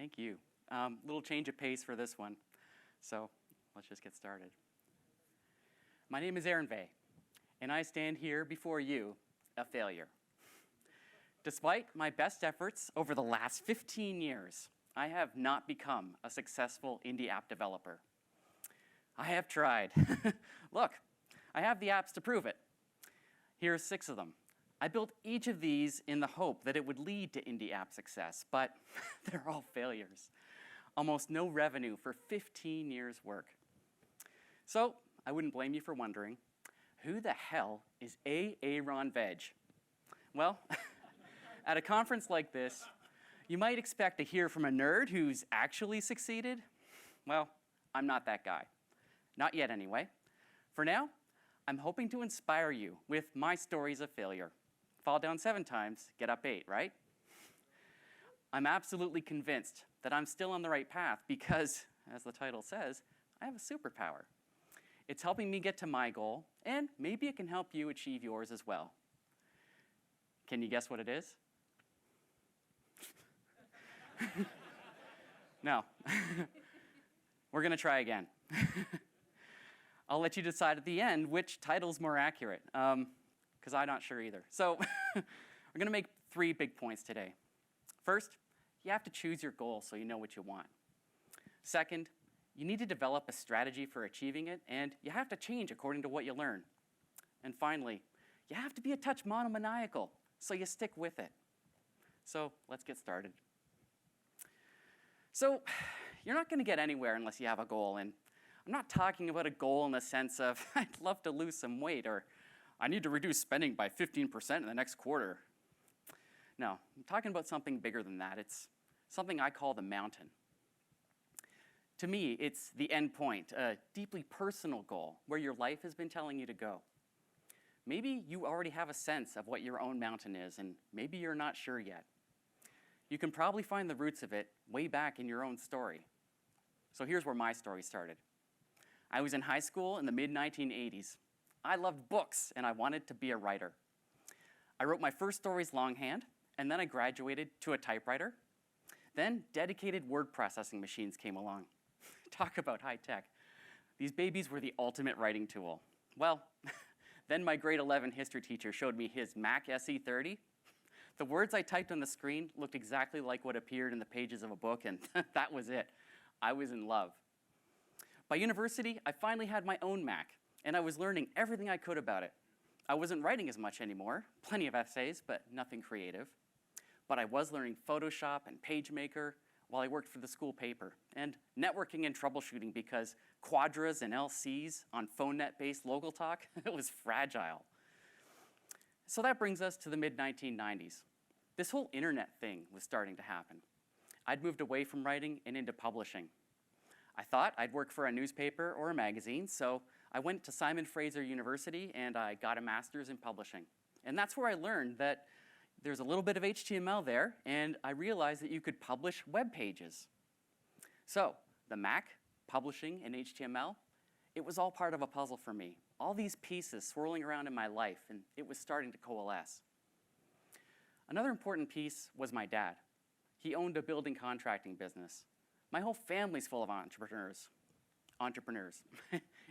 Thank you. Little change of pace for this one. So let's just get started. My name is Vegh, and I stand here before you, a failure. Despite my best efforts over the last 15 years, I have not become a successful indie app developer. I have tried. Look, I have the apps to prove it. Here are 6 of them. I built each of these in the hope that it would lead to indie app success, but they're all failures. Almost no revenue for 15 years' work. So I wouldn't blame you for wondering, who the hell is Aaron Vegh? Well, at a conference like this, you might expect to hear from a nerd who's actually succeeded. Well, I'm not that guy. Not yet, anyway. For now, I'm hoping to inspire you with my stories of failure. Fall down 7 times, get up 8, right? I'm absolutely convinced that I'm still on the right path because, as the title says, I have a superpower. It's helping me get to my goal, and maybe it can help you achieve yours as well. Can you guess what it is? No. We're going to try again. I'll let you decide at the end which title's more accurate, because I'm not sure either. So we're going to make 3 big points today. First, you have to choose your goal so you know what you want. Second, you need to develop a strategy for achieving it, and you have to change according to what you learn. And finally, you have to be a touch monomaniacal so you stick with it. So let's get started. So you're not going to get anywhere unless you have a goal, and I'm not talking about a goal in the sense of, I'd love to lose some weight, or I need to reduce spending by 15% in the next quarter. No, I'm talking about something bigger than that. It's something I call the mountain. To me, it's the end point, a deeply personal goal where your life has been telling you to go. Maybe you already have a sense of what your own mountain is, and maybe you're not sure yet. You can probably find the roots of it way back in your own story. So here's where my story started. I was in high school in the mid-1980s. I loved books, and I wanted to be a writer. I wrote my first stories longhand, and then I graduated to a typewriter. Then dedicated word processing machines came along. Talk about high tech. These babies were the ultimate writing tool. Well, then my grade 11 history teacher showed me his Mac SE30. The words I typed on the screen looked exactly like what appeared in the pages of a book, and that was it. I was in love. By university, I finally had my own Mac, and I was learning everything I could about it. I wasn't writing as much anymore, plenty of essays, but nothing creative. But I was learning Photoshop and PageMaker while I worked for the school paper, and networking and troubleshooting because quadras and LCs on PhoneNet-based local talk, it was fragile. So that brings us to the mid-1990s. This whole internet thing was starting to happen. I'd moved away from writing and into publishing. I thought I'd work for a newspaper or a magazine, so I went to Simon Fraser University and I got a master's in publishing. And that's where I learned that there's a little bit of HTML there, and I realized that you could publish web pages. So the Mac, publishing, and HTML, it was all part of a puzzle for me. All these pieces swirling around in my life, and it was starting to coalesce. Another important piece was my dad. He owned a building contracting business. My whole family's full of entrepreneurs.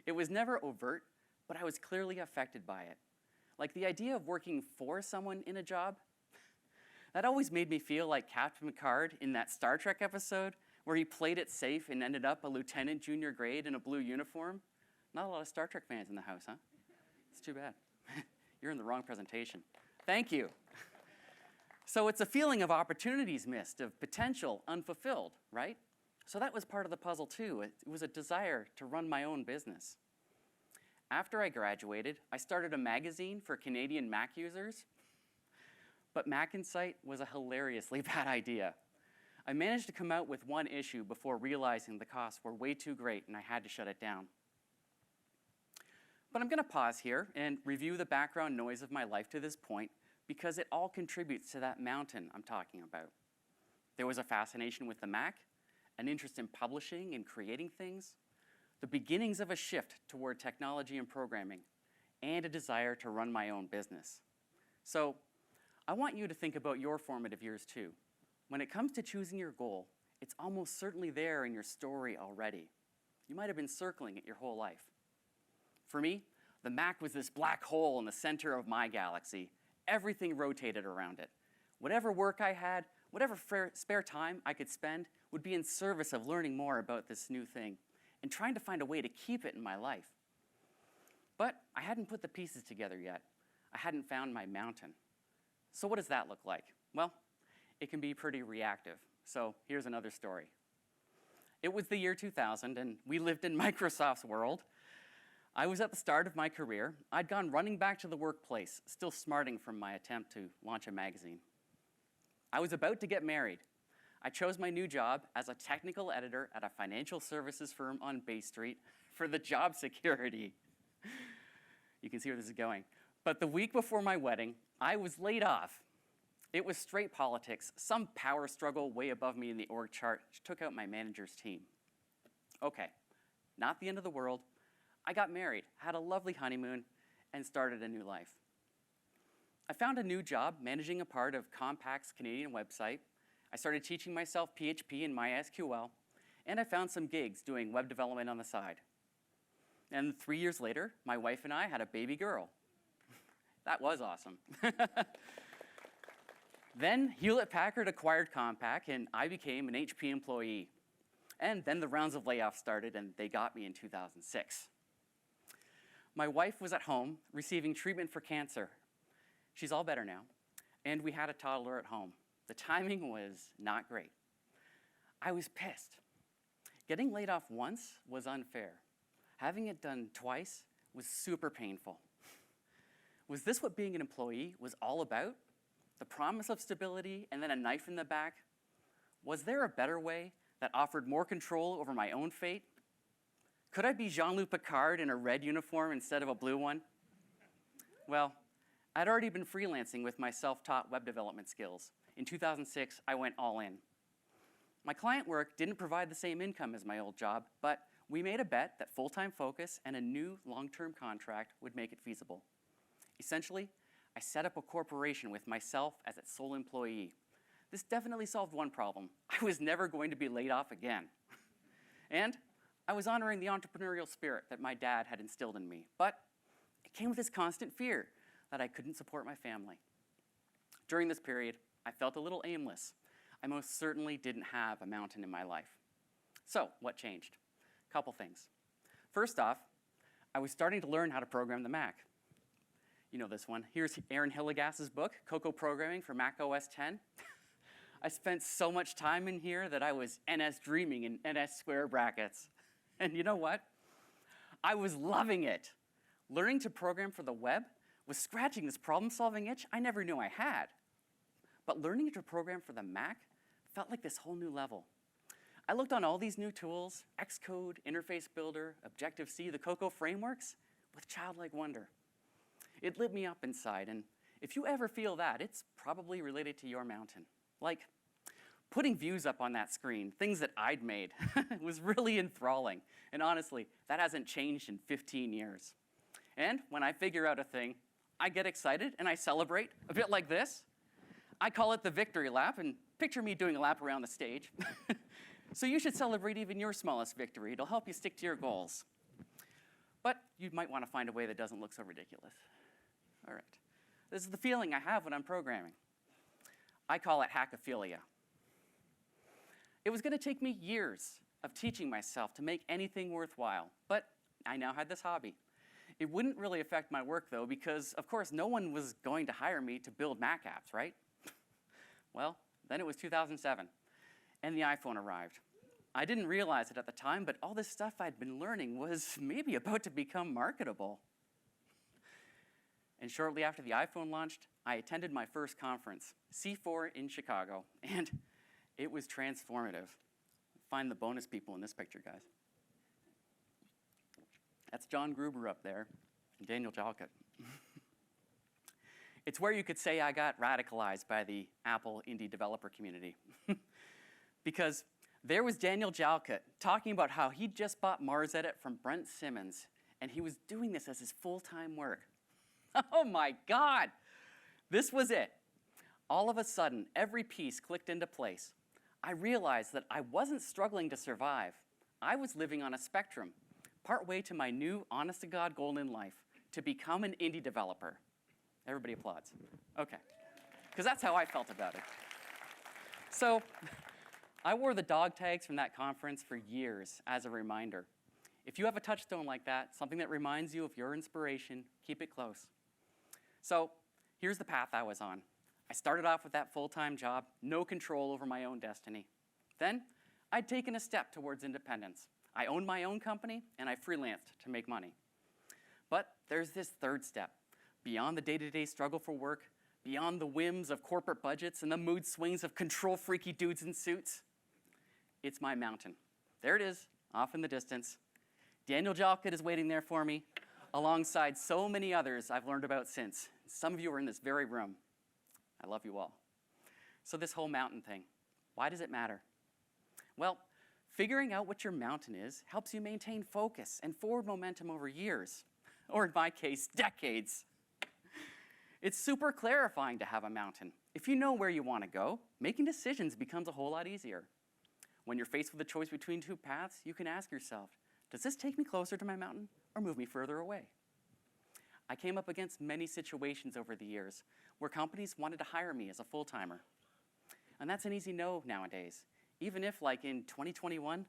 It was never overt, but I was clearly affected by it. Like the idea of working for someone in a job, that always made me feel like Captain Picard in that Star Trek episode where he played it safe and ended up a lieutenant junior grade in a blue uniform. Not a lot of Star Trek fans in the house, huh? It's too bad. You're in the wrong presentation. Thank you. So it's a feeling of opportunities missed, of potential unfulfilled, right? So that was part of the puzzle too. It was a desire to run my own business. After I graduated, I started a magazine for Canadian Mac users. But Mac Insight was a hilariously bad idea. I managed to come out with 1 issue before realizing the costs were way too great and I had to shut it down. But I'm going to pause here and review the background noise of my life to this point because it all contributes to that mountain I'm talking about. There was a fascination with the Mac, an interest in publishing and creating things, the beginnings of a shift toward technology and programming, and a desire to run my own business. So I want you to think about your formative years too. When it comes to choosing your goal, it's almost certainly there in your story already. You might have been circling it your whole life. For me, the Mac was this black hole in the center of my galaxy. Everything rotated around it. Whatever work I had, whatever spare time I could spend would be in service of learning more about this new thing and trying to find a way to keep it in my life. But I hadn't put the pieces together yet. I hadn't found my mountain. So what does that look like? Well, it can be pretty reactive. So here's another story. It was the year 2000, and we lived in Microsoft's world. I was at the start of my career. I'd gone running back to the workplace, still smarting from my attempt to launch a magazine. I was about to get married. I chose my new job as a technical editor at a financial services firm on Bay Street for the job security. You can see where this is going. But the week before my wedding, I was laid off. It was straight politics. Some power struggle way above me in the org chart took out my manager's team. Okay, not the end of the world. I got married, had a lovely honeymoon, and started a new life. I found a new job managing a part of Compact's Canadian website. I started teaching myself PHP and MySQL, and I found some gigs doing web development on the side. And 3 years later, my wife and I had a baby girl. That was awesome. Then Hewlett-Packard acquired Compaq, and I became an HP employee. And then the rounds of layoffs started, and they got me in 2006. My wife was at home receiving treatment for cancer. She's all better now, and we had a toddler at home. The timing was not great. I was pissed. Getting laid off once was unfair. Having it done twice was super painful. Was this what being an employee was all about? The promise of stability and then a knife in the back? Was there a better way that offered more control over my own fate? Could I be Jean-Luc Picard in a red uniform instead of a blue one? Well, I'd already been freelancing with my self-taught web development skills. In 2006, I went all in. My client work didn't provide the same income as my old job, but we made a bet that full-time focus and a new long-term contract would make it feasible. Essentially, I set up a corporation with myself as its sole employee. This definitely solved one problem. I was never going to be laid off again. And I was honoring the entrepreneurial spirit that my dad had instilled in me, but it came with this constant fear that I couldn't support my family. During this period, I felt a little aimless. I most certainly didn't have a mountain in my life. So, what changed? A couple things. First off, I was starting to learn how to program the Mac. You know this one. Here's Aaron Hillegas's book, Cocoa Programming for Mac OS X. I spent so much time in here that I was NS dreaming in NS square brackets. And you know what? I was loving it. Learning to program for the web was scratching this problem-solving itch I never knew I had. But learning to program for the Mac felt like this whole new level. I looked on all these new tools, Xcode, Interface Builder, Objective-C, the Cocoa frameworks, with childlike wonder. It lit me up inside, and if you ever feel that, it's probably related to your mountain. Like, putting views up on that screen, things that I'd made, was really enthralling. And honestly, that hasn't changed in 15 years. And when I figure out a thing, I get excited and I celebrate, a bit like this. I call it the victory lap, and picture me doing a lap around the stage. So you should celebrate even your smallest victory. It'll help you stick to your goals. But you might want to find a way that doesn't look so ridiculous. All right. This is the feeling I have when I'm programming. I call it hackophilia. It was going to take me years of teaching myself to make anything worthwhile, but I now had this hobby. It wouldn't really affect my work, though, because, of course, no one was going to hire me to build Mac apps, right? Well, then it was 2007, and the iPhone arrived. I didn't realize it at the time, but all this stuff I'd been learning was maybe about to become marketable. And shortly after the iPhone launched, I attended my first conference, C4 in Chicago, and it was transformative. Find the bonus people in this picture, guys. That's John Gruber up there, and Daniel Jalkut. It's where you could say I got radicalized by the Apple indie developer community. Because there was Daniel Jalkut talking about how he'd just bought Mars Edit from Brent Simmons, and he was doing this as his full-time work. Oh my God! This was it. All of a sudden, every piece clicked into place. I realized that I wasn't struggling to survive. I was living on a spectrum, partway to my new honest-to-God goal in life, to become an indie developer. Everybody applauds. Okay, because that's how I felt about it. So I wore the dog tags from that conference for years as a reminder. If you have a touchstone like that, something that reminds you of your inspiration, keep it close. So here's the path I was on. I started off with that full-time job, no control over my own destiny. Then I'd taken a step towards independence. I owned my own company, and I freelanced to make money. But there's this third step. Beyond the day-to-day struggle for work, beyond the whims of corporate budgets and the mood swings of control-freaky dudes in suits, it's my mountain. There it is, off in the distance. Daniel Jalkut is waiting there for me, alongside so many others I've learned about since. Some of you are in this very room. I love you all. So this whole mountain thing, why does it matter? Well, figuring out what your mountain is helps you maintain focus and forward momentum over years, or in my case, decades. It's super clarifying to have a mountain. If you know where you want to go, making decisions becomes a whole lot easier. When you're faced with a choice between two paths, you can ask yourself, does this take me closer to my mountain or move me further away? I came up against many situations over the years where companies wanted to hire me as a full-timer. And that's an easy no nowadays, even if, like in 2021,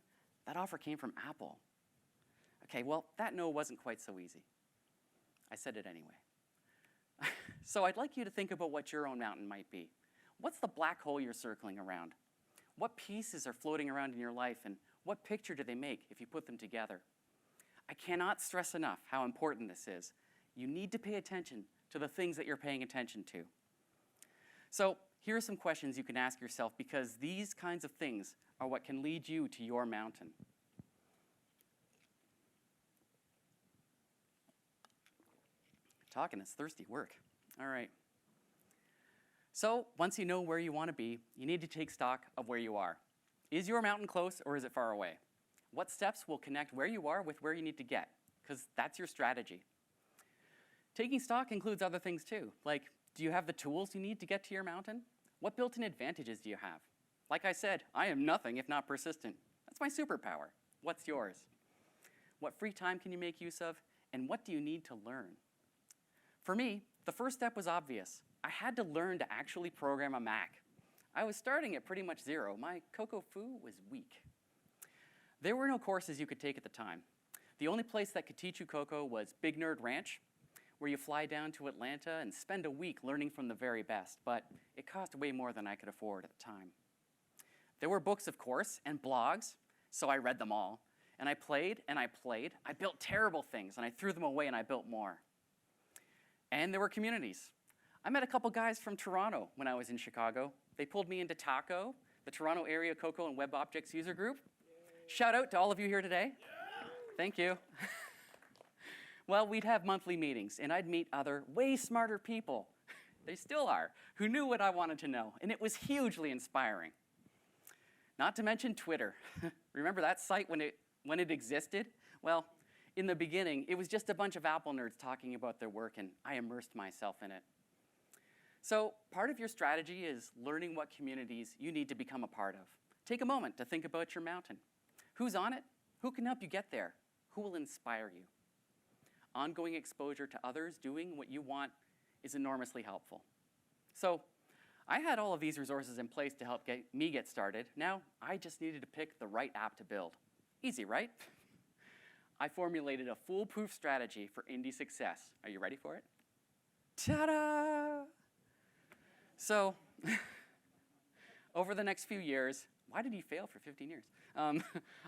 that offer came from Apple. Okay, well, that no wasn't quite so easy. I said it anyway. So I'd like you to think about what your own mountain might be. What's the black hole you're circling around? What pieces are floating around in your life, and what picture do they make if you put them together? I cannot stress enough how important this is. You need to pay attention to the things that you're paying attention to. So here are some questions you can ask yourself, because these kinds of things are what can lead you to your mountain. Talking is thirsty work. All right. So once you know where you want to be, you need to take stock of where you are. Is your mountain close or is it far away? What steps will connect where you are with where you need to get? Because that's your strategy. Taking stock includes other things too, like, do you have the tools you need to get to your mountain? What built-in advantages do you have? Like I said, I am nothing if not persistent. That's my superpower. What's yours? What free time can you make use of? And what do you need to learn? For me, the first step was obvious. I had to learn to actually program a Mac. I was starting at pretty much zero. My Cocoa Foo was weak. There were no courses you could take at the time. The only place that could teach you Cocoa was Big Nerd Ranch, where you fly down to Atlanta and spend a week learning from the very best, but it cost way more than I could afford at the time. There were books, of course, and blogs, so I read them all. And I played, and I played. I built terrible things, and I threw them away, and I built more. And there were communities. I met a couple guys from Toronto when I was in Chicago. They pulled me into TACO, the Toronto Area Cocoa and Web Objects User Group. Shout out to all of you here today. Yeah. Thank you. Well, we'd have monthly meetings, and I'd meet other way smarter people, they still are, who knew what I wanted to know, and it was hugely inspiring. Not to mention Twitter. Remember that site when it existed? Well, in the beginning, it was just a bunch of Apple nerds talking about their work, and I immersed myself in it. So part of your strategy is learning what communities you need to become a part of. Take a moment to think about your mountain. Who's on it? Who can help you get there? Who will inspire you? Ongoing exposure to others doing what you want is enormously helpful. So I had all of these resources in place to help me get started. Now I just needed to pick the right app to build. Easy, right? I formulated a foolproof strategy for indie success. Are you ready for it? Ta-da! So, over the next few years, why did he fail for 15 years?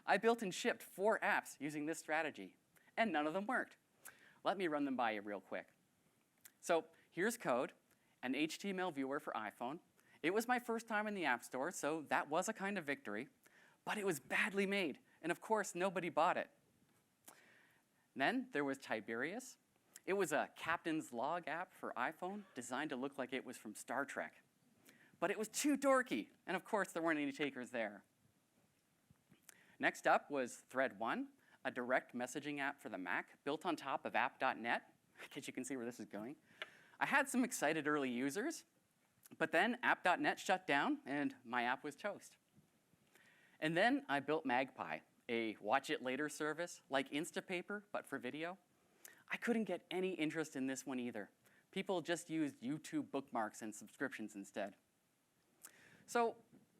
I built and shipped 4 apps using this strategy, and none of them worked. Let me run them by you real quick. So here's code, an HTML viewer for iPhone. It was my first time in the App Store, so that was a kind of victory, but it was badly made, and of course, nobody bought it. Then there was Tiberius. It was a captain's log app for iPhone designed to look like it was from Star Trek. But it was too dorky, and of course, there weren't any takers there. Next up was Thread1, a direct messaging app for the Mac built on top of app.net. I guess you can see where this is going. I had some excited early users, but then app.net shut down, and my app was toast. And then I built Magpie, a watch it later service like Instapaper, but for video. I couldn't get any interest in this one either. People just used YouTube bookmarks and subscriptions instead. So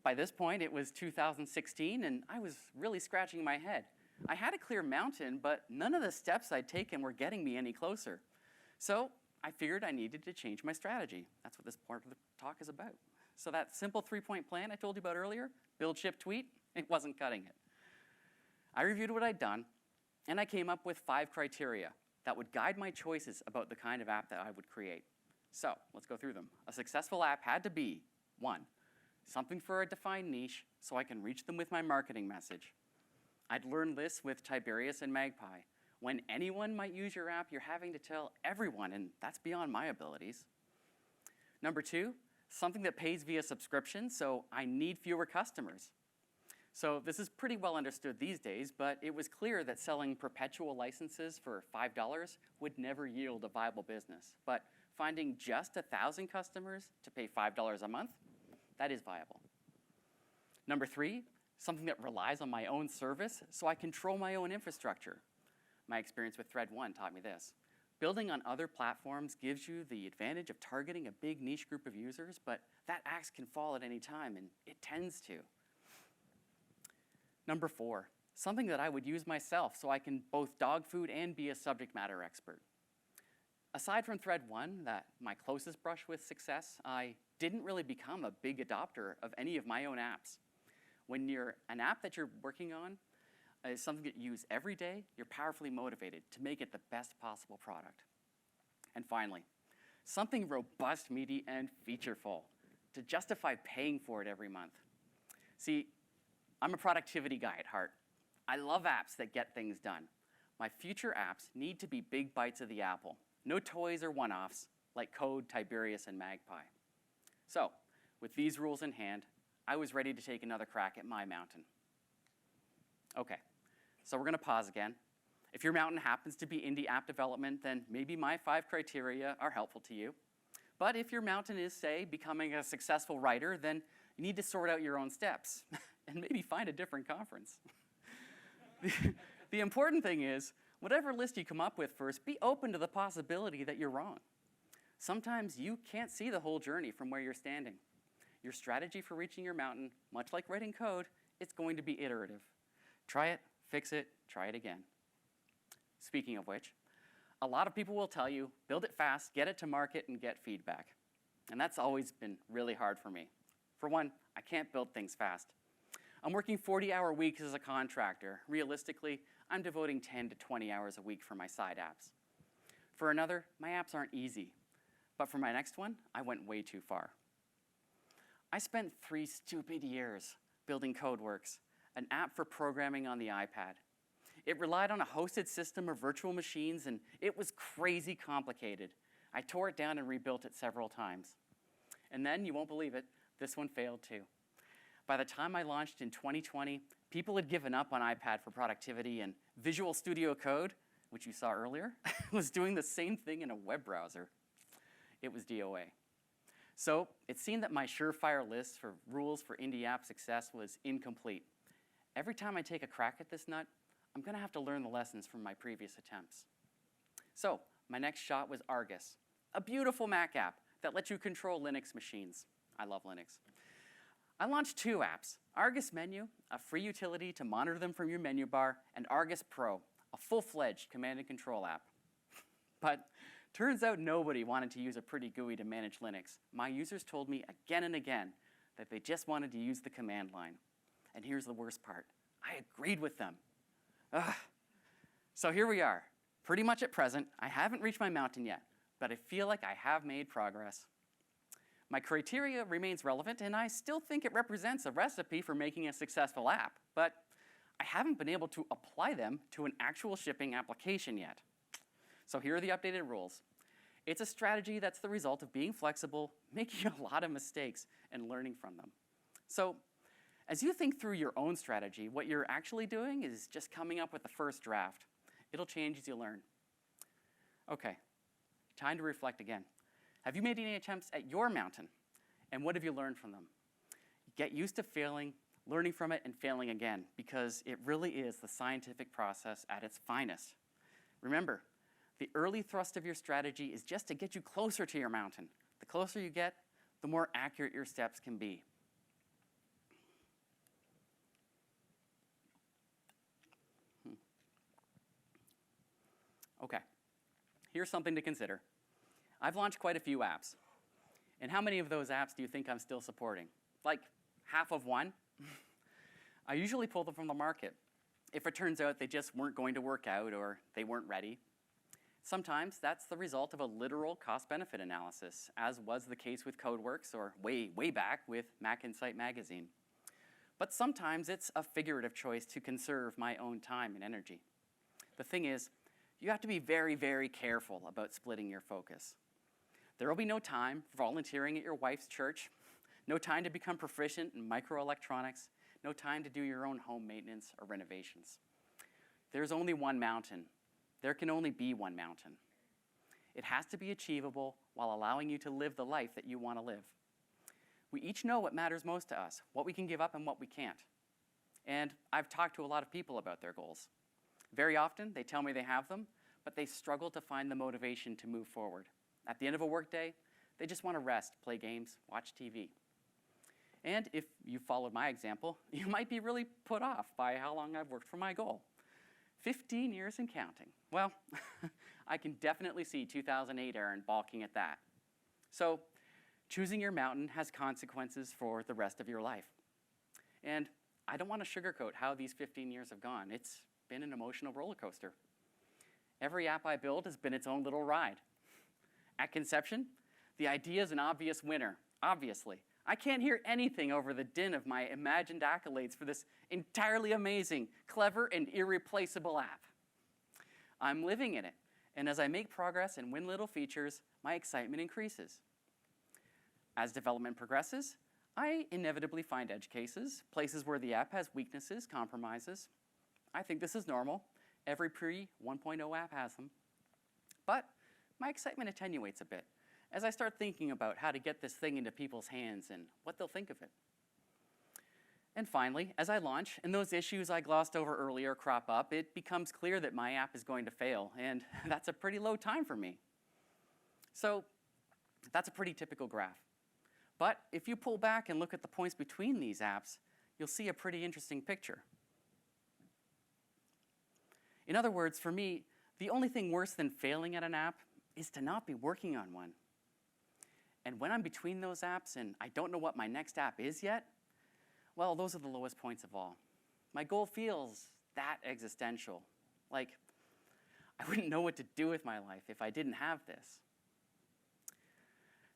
by this point, it was 2016, and I was really scratching my head. I had a clear mountain, but none of the steps I'd taken were getting me any closer. So I figured I needed to change my strategy. That's what this part of the talk is about. So that simple three-point plan I told you about earlier, build, ship, tweet, it wasn't cutting it. I reviewed what I'd done, and I came up with 5 criteria that would guide my choices about the kind of app that I would create. So let's go through them. A successful app had to be, 1, something for a defined niche so I can reach them with my marketing message. I'd learned this with Tiberius and Magpie. When anyone might use your app, you're having to tell everyone, and that's beyond my abilities. Number 2, something that pays via subscription, so I need fewer customers. So this is pretty well understood these days, but it was clear that selling perpetual licenses for $5 would never yield a viable business. But finding just 1,000 customers to pay $5 a month, that is viable. Number 3, something that relies on my own service so I control my own infrastructure. My experience with Thread 1 taught me this. Building on other platforms gives you the advantage of targeting a big niche group of users, but that axe can fall at any time, and it tends to. Number 4, something that I would use myself so I can both dog food and be a subject matter expert. Aside from Thread 1, my closest brush with success, I didn't really become a big adopter of any of my own apps. When an app that you're working on is something that you use every day, you're powerfully motivated to make it the best possible product. And finally, something robust, meaty, and featureful to justify paying for it every month. See, I'm a productivity guy at heart. I love apps that get things done. My future apps need to be big bites of the apple. No toys or one-offs like Code, Tiberius, and Magpie. So, with these rules in hand, I was ready to take another crack at my mountain. Okay, so we're going to pause again. If your mountain happens to be indie app development, then maybe my 5 criteria are helpful to you. But if your mountain is, say, becoming a successful writer, then you need to sort out your own steps and maybe find a different conference. The important thing is, whatever list you come up with first, be open to the possibility that you're wrong. Sometimes you can't see the whole journey from where you're standing. Your strategy for reaching your mountain, much like writing code, it's going to be iterative. Try it, fix it, try it again. Speaking of which, a lot of people will tell you, build it fast, get it to market, and get feedback. And that's always been really hard for me. For one, I can't build things fast. I'm working 40-hour weeks as a contractor. Realistically, I'm devoting 10 to 20 hours a week for my side apps. For another, my apps aren't easy. But for my next one, I went way too far. I spent 3 stupid years building CodeWorks, an app for programming on the iPad. It relied on a hosted system of virtual machines, and it was crazy complicated. I tore it down and rebuilt it several times. And then, you won't believe it, this one failed too. By the time I launched in 2020, people had given up on iPad for productivity, and Visual Studio Code, which you saw earlier, was doing the same thing in a web browser. It was DOA. So it seemed that my surefire list for rules for indie app success was incomplete. Every time I take a crack at this nut, I'm going to have to learn the lessons from my previous attempts. So my next shot was Argus, a beautiful Mac app that lets you control Linux machines. I love Linux. I launched 2 apps, Argus Menu, a free utility to monitor them from your menu bar, and Argus Pro, a full-fledged command and control app. But turns out nobody wanted to use a pretty GUI to manage Linux. My users told me again and again that they just wanted to use the command line. And here's the worst part. I agreed with them. Ugh. So here we are. Pretty much at present, I haven't reached my mountain yet, but I feel like I have made progress. My criteria remains relevant, and I still think it represents a recipe for making a successful app, but I haven't been able to apply them to an actual shipping application yet. So here are the updated rules. It's a strategy that's the result of being flexible, making a lot of mistakes, and learning from them. So as you think through your own strategy, what you're actually doing is just coming up with the first draft. It'll change as you learn. Okay, time to reflect again. Have you made any attempts at your mountain? And what have you learned from them? Get used to failing, learning from it and failing again, because it really is the scientific process at its finest. Remember, the early thrust of your strategy is just to get you closer to your mountain. The closer you get, the more accurate your steps can be. Okay, here's something to consider. I've launched quite a few apps. And how many of those apps do you think I'm still supporting? Like half of one? I usually pull them from the market if it turns out they just weren't going to work out or they weren't ready. Sometimes that's the result of a literal cost-benefit analysis, as was the case with CodeWorks or way back with Mac Insight magazine. But sometimes it's a figurative choice to conserve my own time and energy. The thing is, you have to be very careful about splitting your focus. There will be no time for volunteering at your wife's church, no time to become proficient in microelectronics, no time to do your own home maintenance or renovations. There's only one mountain. There can only be one mountain. It has to be achievable while allowing you to live the life that you want to live. We each know what matters most to us, what we can give up and what we can't. And I've talked to a lot of people about their goals. Very often, they tell me they have them, but they struggle to find the motivation to move forward. At the end of a workday, they just want to rest, play games, watch TV. And if you followed my example, you might be really put off by how long I've worked for my goal. 15 years and counting. Well, I can definitely see 2008 Aaron balking at that. So, choosing your mountain has consequences for the rest of your life. And I don't want to sugarcoat how these 15 years have gone. It's been an emotional roller coaster. Every app I build has been its own little ride. At conception, the idea is an obvious winner, obviously. I can't hear anything over the din of my imagined accolades for this entirely amazing, clever, and irreplaceable app. I'm living in it, and as I make progress and win little features, my excitement increases. As development progresses, I inevitably find edge cases, places where the app has weaknesses, compromises. I think this is normal. Every pre-1.0 app has them. But my excitement attenuates a bit as I start thinking about how to get this thing into people's hands and what they'll think of it. And finally, as I launch and those issues I glossed over earlier crop up, it becomes clear that my app is going to fail, and that's a pretty low time for me. So that's a pretty typical graph. But if you pull back and look at the points between these apps, you'll see a pretty interesting picture. In other words, for me, the only thing worse than failing at an app is to not be working on one. And when I'm between those apps and I don't know what my next app is yet, well, those are the lowest points of all. My goal feels that existential. Like, I wouldn't know what to do with my life if I didn't have this.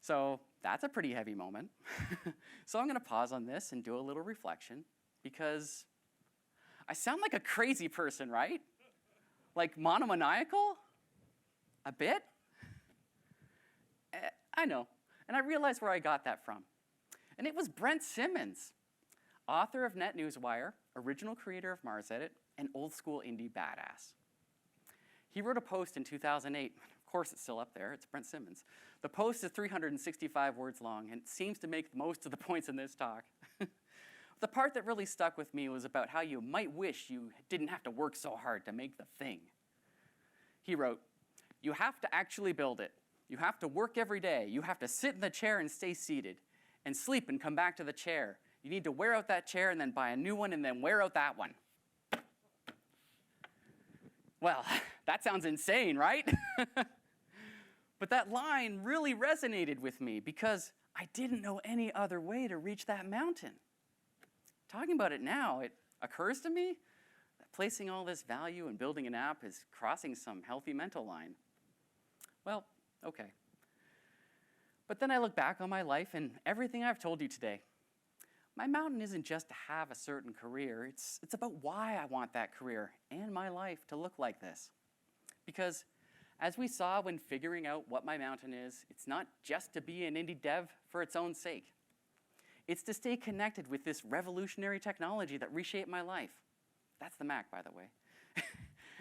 So that's a pretty heavy moment. So I'm going to pause on this and do a little reflection, because I sound like a crazy person, right? Like monomaniacal? A bit? I know. And I realized where I got that from. And it was Brent Simmons, author of NetNewsWire, original creator of Mars Edit, and old school indie badass. He wrote a post in 2008. Of course, it's still up there. It's Brent Simmons. The post is 365 words long, and it seems to make most of the points in this talk. The part that really stuck with me was about how you might wish you didn't have to work so hard to make the thing. He wrote, "You have to actually build it. You have to work every day. You have to sit in the chair and stay seated, and sleep and come back to the chair. You need to wear out that chair and then buy a new one and then wear out that one." Well, that sounds insane, right? But that line really resonated with me because I didn't know any other way to reach that mountain. Talking about it now, it occurs to me that placing all this value in building an app is crossing some healthy mental line. Well, okay. But then I look back on my life and everything I've told you today. My mountain isn't just to have a certain career. It's about why I want that career and my life to look like this. Because as we saw when figuring out what my mountain is, it's not just to be an indie dev for its own sake. It's to stay connected with this revolutionary technology that reshaped my life. That's the Mac, by the way.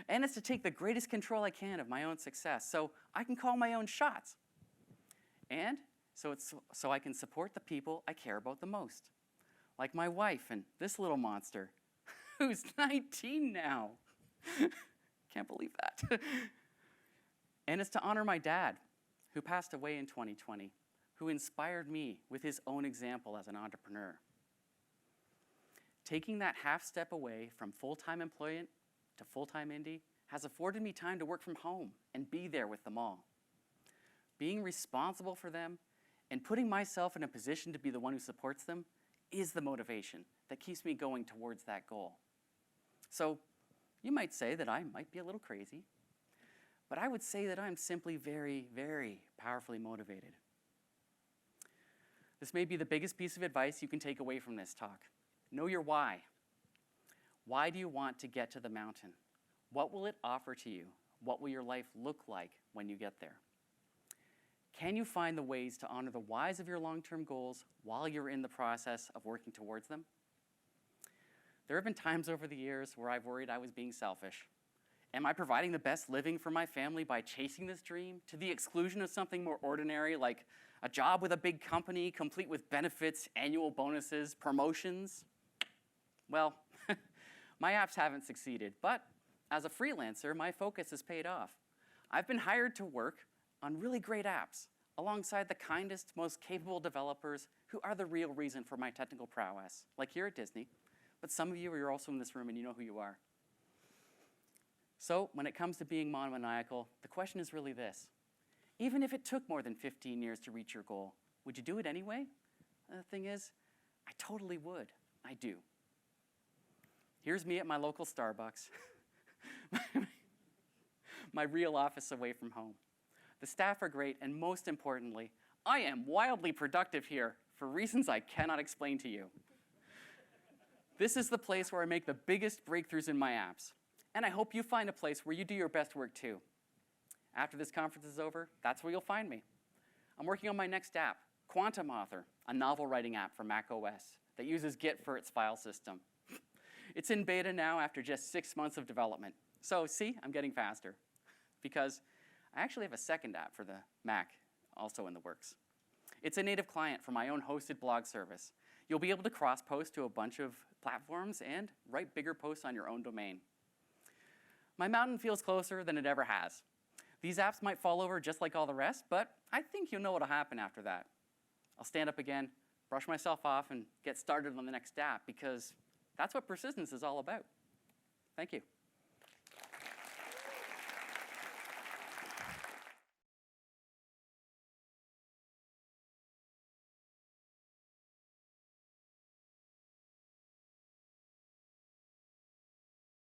And it's to take the greatest control I can of my own success so I can call my own shots. And so I can support the people I care about the most, like my wife and this little monster, who's 19 now. Can't believe that. And it's to honor my dad, who passed away in 2020, who inspired me with his own example as an entrepreneur. Taking that half step away from full-time employment to full-time indie has afforded me time to work from home and be there with them all. Being responsible for them and putting myself in a position to be the one who supports them is the motivation that keeps me going towards that goal. So you might say that I might be a little crazy, but I would say that I'm simply very, very powerfully motivated. This may be the biggest piece of advice you can take away from this talk. Know your why. Why do you want to get to the mountain? What will it offer to you? What will your life look like when you get there? Can you find the ways to honor the whys of your long-term goals while you're in the process of working towards them? There have been times over the years where I've worried I was being selfish. Am I providing the best living for my family by chasing this dream to the exclusion of something more ordinary, like a job with a big company, complete with benefits, annual bonuses, promotions? Well, my apps haven't succeeded, but as a freelancer, my focus has paid off. I've been hired to work on really great apps alongside the kindest, most capable developers who are the real reason for my technical prowess, like here at Disney. But some of you are also in this room and you know who you are. So when it comes to being monomaniacal, the question is really this. Even if it took more than 15 years to reach your goal, would you do it anyway? The thing is, I totally would. I do. Here's me at my local Starbucks, my real office away from home. The staff are great, and most importantly, I am wildly productive here for reasons I cannot explain to you. This is the place where I make the biggest breakthroughs in my apps, and I hope you find a place where you do your best work too. After this conference is over, that's where you'll find me. I'm working on my next app, Quantum Author, a novel writing app for Mac OS that uses Git for its file system. It's in beta now after just 6 months of development. So see, I'm getting faster because I actually have a second app for the Mac also in the works. It's a native client for my own hosted blog service. You'll be able to cross-post to a bunch of platforms and write bigger posts on your own domain. My mountain feels closer than it ever has. These apps might fall over just like all the rest, but I think you'll know what'll happen after that. I'll stand up again, brush myself off, and get started on the next app because that's what persistence is all about. Thank you.